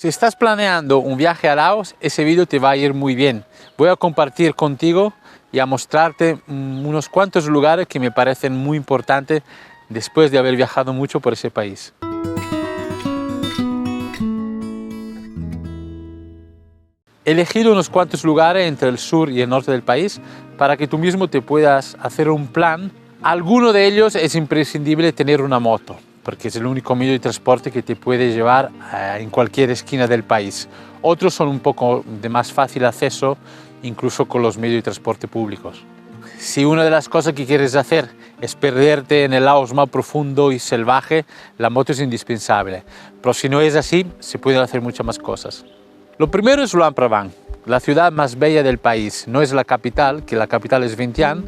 Si estás planeando un viaje a Laos, ese vídeo te va a ir muy bien. Voy a compartir contigo y a mostrarte unos cuantos lugares que me parecen muy importantes después de haber viajado mucho por ese país. He elegido unos cuantos lugares entre el sur y el norte del país para que tú mismo te puedas hacer un plan. Alguno de ellos es imprescindible tener una moto, porque es el único medio de transporte que te puede llevar en cualquier esquina del país. Otros son un poco de más fácil acceso, incluso con los medios de transporte públicos. Si una de las cosas que quieres hacer es perderte en el Laos más profundo y salvaje, la moto es indispensable. Pero si no es así, se pueden hacer muchas más cosas. Lo primero es Luang Prabang, la ciudad más bella del país. No es la capital, que la capital es Vientiane,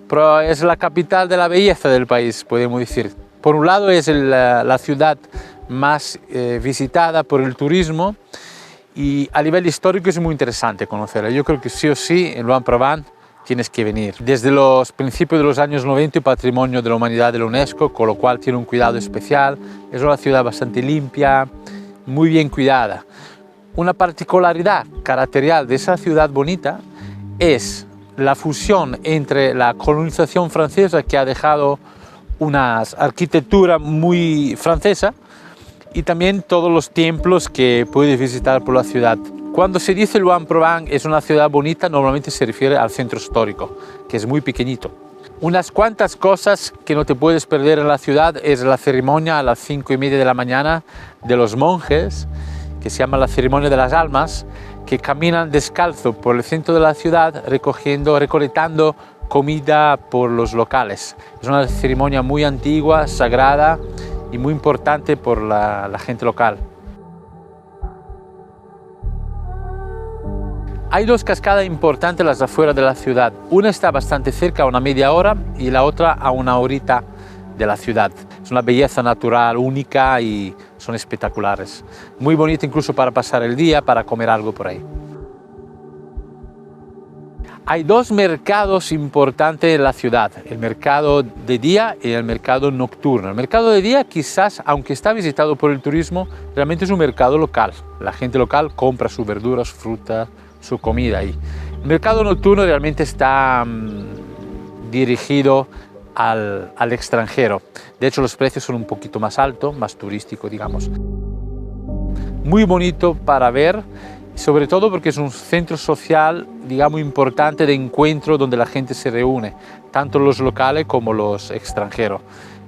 pero es la capital de la belleza del país, podemos decir. Por un lado es la ciudad más visitada por el turismo y a nivel histórico es muy interesante conocerla. Yo creo que sí o sí en Luang Prabang tienes que venir. Desde los principios de los años 90 Patrimonio de la Humanidad de la UNESCO, con lo cual tiene un cuidado especial. Es una ciudad bastante limpia, muy bien cuidada. Una particularidad característica de esa ciudad bonita es la fusión entre la colonización francesa, que ha dejado una arquitectura muy francesa, y también todos los templos que puedes visitar por la ciudad. Cuando se dice Luang Prabang es una ciudad bonita, normalmente se refiere al centro histórico, que es muy pequeñito. Unas cuantas cosas que no te puedes perder en la ciudad es la ceremonia a las 5:30 de la mañana de los monjes, que se llama la ceremonia de las almas, que caminan descalzo por el centro de la ciudad recolectando comida por los locales. Es una ceremonia muy antigua, sagrada y muy importante por la gente local. Hay dos cascadas importantes en las afueras de la ciudad. Una está bastante cerca, a una media hora, y la otra a una horita de la ciudad. Es una belleza natural única y son espectaculares. Muy bonita incluso para pasar el día, para comer algo por ahí. Hay dos mercados importantes en la ciudad, el mercado de día y el mercado nocturno. El mercado de día quizás, aunque está visitado por el turismo, realmente es un mercado local. La gente local compra sus verduras, frutas, su comida ahí. El mercado nocturno realmente está dirigido al extranjero. De hecho, los precios son un poquito más altos, más turístico, digamos. Muy bonito para ver, sobre todo porque es un centro social, digamos, importante de encuentro donde la gente se reúne, tanto los locales como los extranjeros.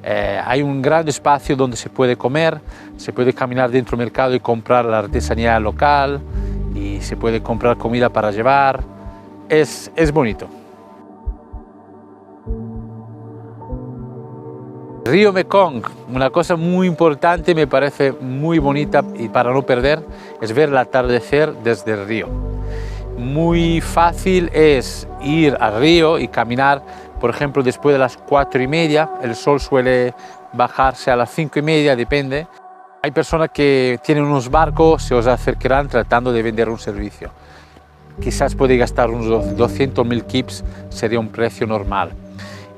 Hay un gran espacio donde se puede comer, se puede caminar dentro del mercado y comprar la artesanía local, y se puede comprar comida para llevar. Es bonito. Río Mekong, una cosa muy importante, me parece muy bonita y para no perder, es ver el atardecer desde el río. Muy fácil es ir al río y caminar, por ejemplo, después de las 4:30, el sol suele bajarse a las 5:30, depende. Hay personas que tienen unos barcos, se os acercarán tratando de vender un servicio. Quizás puede gastar unos 200.000 kips, sería un precio normal.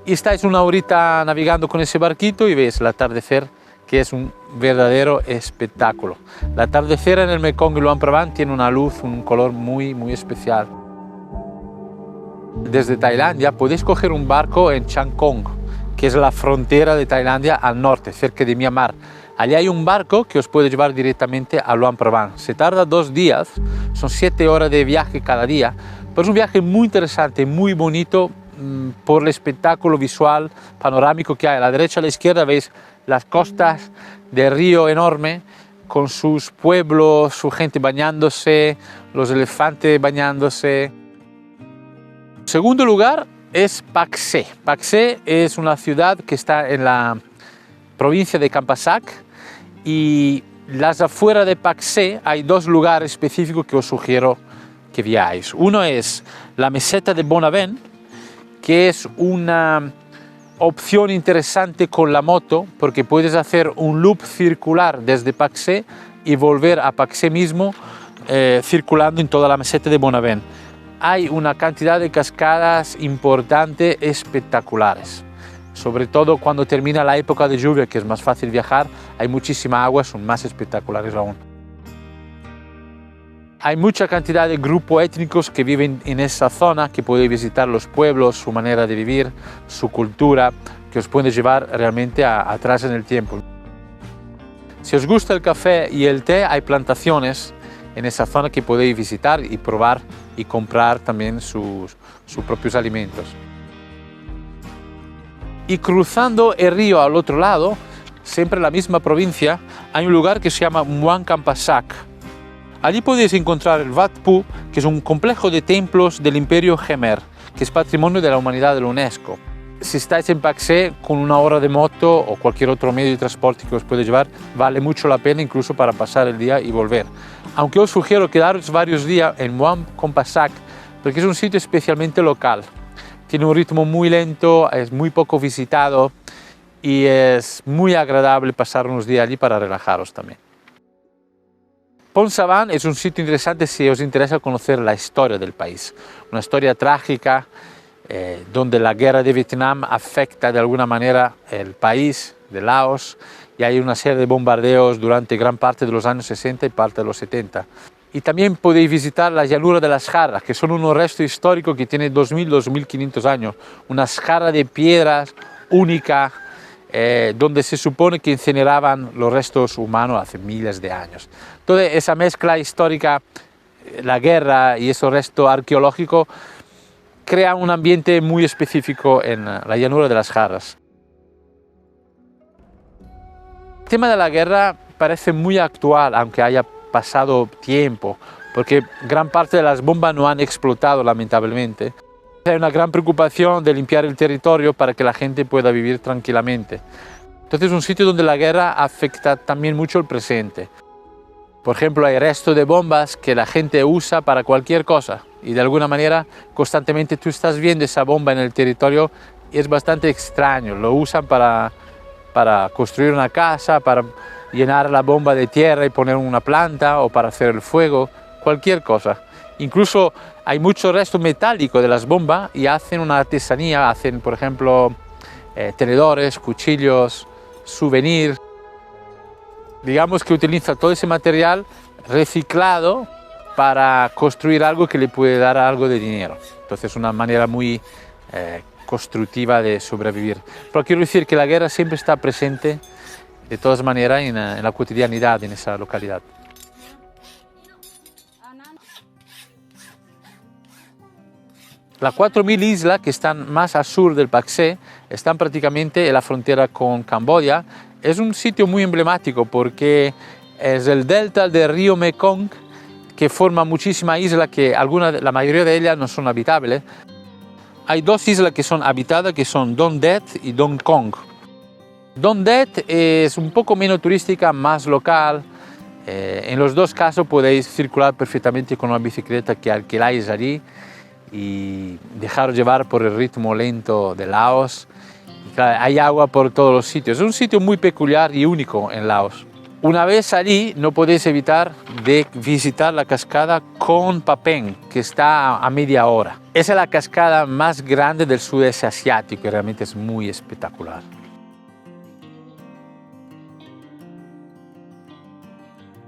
Y estáis una horita navegando con ese barquito y ves el atardecer, que es un verdadero espectáculo. El atardecer en el Mekong y Luang Prabang tiene una luz, un color muy, muy especial. Desde Tailandia podéis coger un barco en Chiang Khong, que es la frontera de Tailandia al norte, cerca de Myanmar. Allí hay un barco que os puede llevar directamente a Luang Prabang. Se tarda 2 días, son 7 horas de viaje cada día, pero es un viaje muy interesante, muy bonito, por el espectáculo visual panorámico que hay. A la derecha y a la izquierda veis las costas del río enorme con sus pueblos, su gente bañándose, los elefantes bañándose. En segundo lugar es Pak Se. Pak Se es una ciudad que está en la provincia de Champasak, y las afueras de Pak Se hay 2 lugares específicos que os sugiero que veáis. Uno es la meseta de Bonaven, que es una opción interesante con la moto, porque puedes hacer un loop circular desde Pak Se y volver a Pak Se mismo, circulando en toda la meseta de Bonaven. Hay una cantidad de cascadas importantes, espectaculares. Sobre todo cuando termina la época de lluvia, que es más fácil viajar, hay muchísima agua, son más espectaculares aún. Hay mucha cantidad de grupos étnicos que viven en esa zona, que pueden visitar los pueblos, su manera de vivir, su cultura, que os puede llevar realmente atrás en el tiempo. Si os gusta el café y el té, hay plantaciones en esa zona que podéis visitar y probar y comprar también sus propios alimentos. Y cruzando el río al otro lado, siempre en la misma provincia, hay un lugar que se llama Muang Kampasak. Allí podéis encontrar el Wat Phu, que es un complejo de templos del Imperio Khmer, que es Patrimonio de la Humanidad de la UNESCO. Si estáis en Pak Se, con una hora de moto o cualquier otro medio de transporte que os puede llevar, vale mucho la pena incluso para pasar el día y volver. Aunque os sugiero quedaros varios días en Muang Kampasak, porque es un sitio especialmente local. Tiene un ritmo muy lento, es muy poco visitado y es muy agradable pasar unos días allí para relajaros también. Phom Savan es un sitio interesante si os interesa conocer la historia del país. Una historia trágica, donde la guerra de Vietnam afecta de alguna manera el país de Laos y hay una serie de bombardeos durante gran parte de los años 60 y parte de los 70. Y también podéis visitar la llanura de las jarras, que son unos restos históricos que tienen 2.000-2.500 años. Unas jarras de piedras únicas, donde se supone que incineraban los restos humanos hace miles de años. Toda esa mezcla histórica, la guerra y esos restos arqueológicos, crea un ambiente muy específico en la llanura de las jarras. El tema de la guerra parece muy actual, aunque haya pasado tiempo, porque gran parte de las bombas no han explotado lamentablemente. Hay una gran preocupación de limpiar el territorio para que la gente pueda vivir tranquilamente. Entonces es un sitio donde la guerra afecta también mucho el presente. Por ejemplo, hay restos de bombas que la gente usa para cualquier cosa y de alguna manera constantemente tú estás viendo esa bomba en el territorio y es bastante extraño. Lo usan para construir una casa, para llenar la bomba de tierra y poner una planta o para hacer el fuego, cualquier cosa. Incluso hay muchos restos metálicos de las bombas y hacen una artesanía, hacen por ejemplo tenedores, cuchillos, souvenirs. Digamos que utiliza todo ese material reciclado para construir algo que le puede dar algo de dinero. Entonces es una manera muy constructiva de sobrevivir. Pero quiero decir que la guerra siempre está presente de todas maneras en la cotidianidad en esa localidad. Las 4.000 islas que están más al sur del Pak Se están prácticamente en la frontera con Camboya. Es un sitio muy emblemático porque es el delta del río Mekong que forma muchísimas islas que la mayoría de ellas no son habitables. Hay dos islas que son habitadas que son Don Det y Don Kong. Don Det es un poco menos turística, más local. En los dos casos podéis circular perfectamente con una bicicleta que alquiláis allí y dejaros llevar por el ritmo lento de Laos. Hay agua por todos los sitios. Es un sitio muy peculiar y único en Laos. Una vez allí no podéis evitar de visitar la cascada Kon Papeng, que está a media hora. Esa es la cascada más grande del sudeste asiático y realmente es muy espectacular.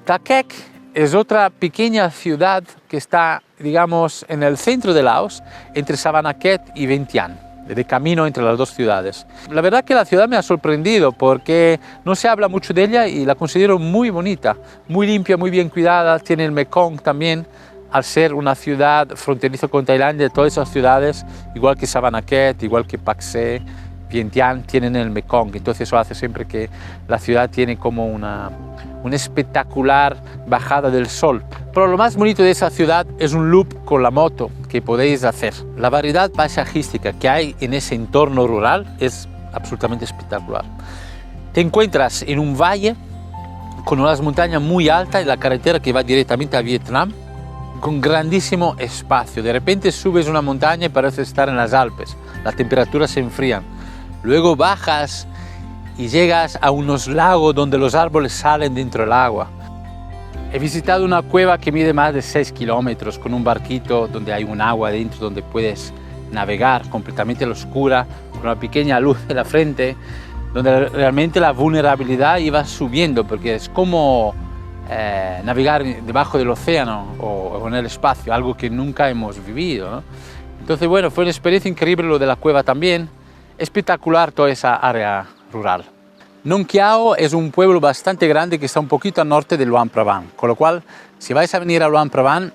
Ta Kek es otra pequeña ciudad que está, digamos, en el centro de Laos, entre Savannakhet y Vientiane, de camino entre las dos ciudades. La verdad que la ciudad me ha sorprendido porque no se habla mucho de ella y la considero muy bonita, muy limpia, muy bien cuidada. Tiene el Mekong también, al ser una ciudad fronteriza con Tailandia. Todas esas ciudades, igual que Savannakhet, igual que Pak Se, Vientiane, tienen el Mekong. Entonces eso hace siempre que la ciudad tiene como una espectacular bajada del sol. Pero lo más bonito de esa ciudad es un loop con la moto que podéis hacer. La variedad paisajística que hay en ese entorno rural es absolutamente espectacular. Te encuentras en un valle con unas montañas muy altas y la carretera que va directamente a Vietnam con grandísimo espacio. De repente subes una montaña y parece estar en las Alpes. Las temperaturas se enfrían. Luego bajas y llegas a unos lagos donde los árboles salen dentro del agua. He visitado una cueva que mide más de 6 kilómetros con un barquito donde hay un agua dentro donde puedes navegar completamente a la oscura con una pequeña luz en la frente, donde realmente la vulnerabilidad iba subiendo porque es como navegar debajo del océano o en el espacio, algo que nunca hemos vivido, ¿no? Entonces, bueno, fue una experiencia increíble lo de la cueva también, espectacular toda esa área rural. Nong Khiao es un pueblo bastante grande que está un poquito al norte de Luang Prabang, con lo cual, si vais a venir a Luang Prabang,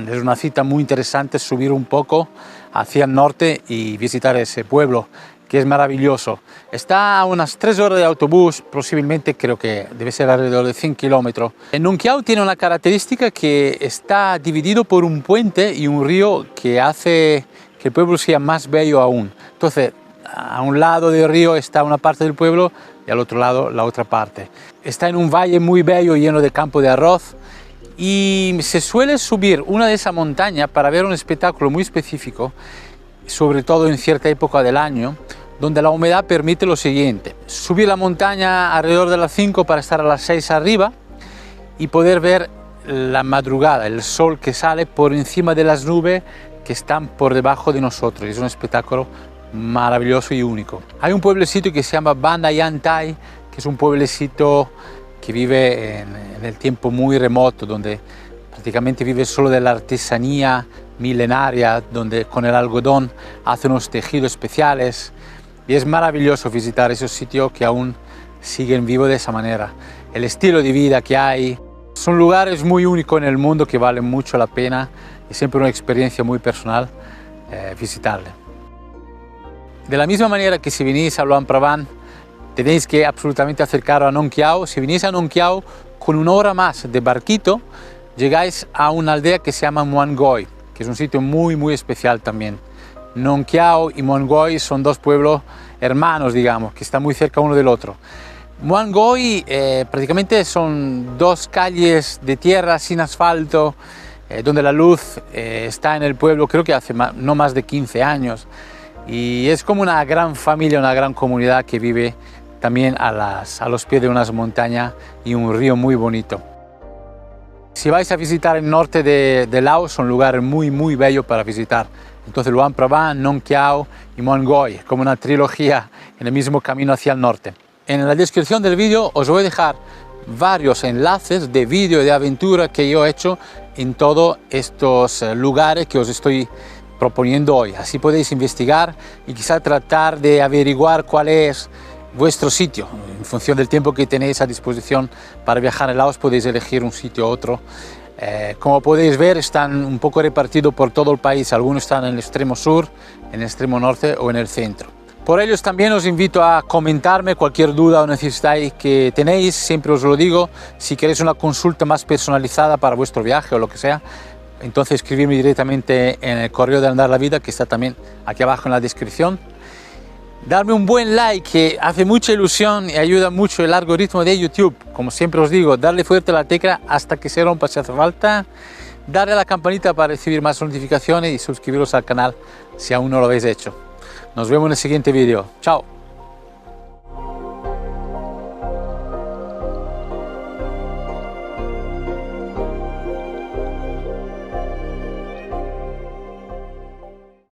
es una cita muy interesante subir un poco hacia el norte y visitar ese pueblo, que es maravilloso. Está a unas 3 horas de autobús, posiblemente creo que debe ser alrededor de 100 kilómetros. Nong Khiao tiene una característica que está dividido por un puente y un río que hace que el pueblo sea más bello aún. Entonces, a un lado del río está una parte del pueblo y al otro lado la otra parte. Está en un valle muy bello lleno de campo de arroz y se suele subir una de esas montañas para ver un espectáculo muy específico, sobre todo en cierta época del año, donde la humedad permite lo siguiente: subir la montaña alrededor de las 5 para estar a las 6 arriba y poder ver la madrugada, el sol que sale por encima de las nubes que están por debajo de nosotros. Es un espectáculo maravilloso y único. Hay un pueblecito que se llama Ban Dayan Thai, que es un pueblecito que vive en el tiempo muy remoto, donde prácticamente vive solo de la artesanía milenaria, donde con el algodón hacen unos tejidos especiales, y es maravilloso visitar esos sitios que aún siguen vivos de esa manera. El estilo de vida que hay, son lugares muy únicos en el mundo que valen mucho la pena y siempre una experiencia muy personal visitarle. De la misma manera que si venís a Luang Prabang, tenéis que absolutamente acercaros a Nong Khiao. Si venís a Nong Khiao, con 1 hora más de barquito, llegáis a una aldea que se llama Muan Goi, que es un sitio muy especial también. Nong Khiao y Muan Goi son 2 pueblos hermanos, digamos, que están muy cerca uno del otro. Muan Goi prácticamente son 2 calles de tierra sin asfalto, donde la luz está en el pueblo, creo que hace no más de 15 años. Y es como una gran familia, una gran comunidad que vive también a los pies de unas montañas y un río muy bonito. Si vais a visitar el norte de Laos, son lugares muy bellos para visitar. Entonces Luang Prabang, Nong Khiao y Muan Goi, como una trilogía en el mismo camino hacia el norte. En la descripción del vídeo os voy a dejar varios enlaces de vídeo de aventura que yo he hecho en todos estos lugares que os estoy proponiendo hoy. Así podéis investigar y quizá tratar de averiguar cuál es vuestro sitio. En función del tiempo que tenéis a disposición para viajar en Laos, podéis elegir un sitio u otro. Como podéis ver, están un poco repartidos por todo el país. Algunos están en el extremo sur, en el extremo norte o en el centro. Por ello también os invito a comentarme cualquier duda o necesidad que tenéis. Siempre os lo digo, si queréis una consulta más personalizada para vuestro viaje o lo que sea, entonces escribirme directamente en el correo de Andar la Vida, que está también aquí abajo en la descripción. Darme un buen like, que hace mucha ilusión y ayuda mucho el algoritmo de YouTube. Como siempre os digo, darle fuerte a la tecla hasta que se rompa si hace falta. Darle a la campanita para recibir más notificaciones y suscribiros al canal si aún no lo habéis hecho. Nos vemos en el siguiente vídeo. Chao.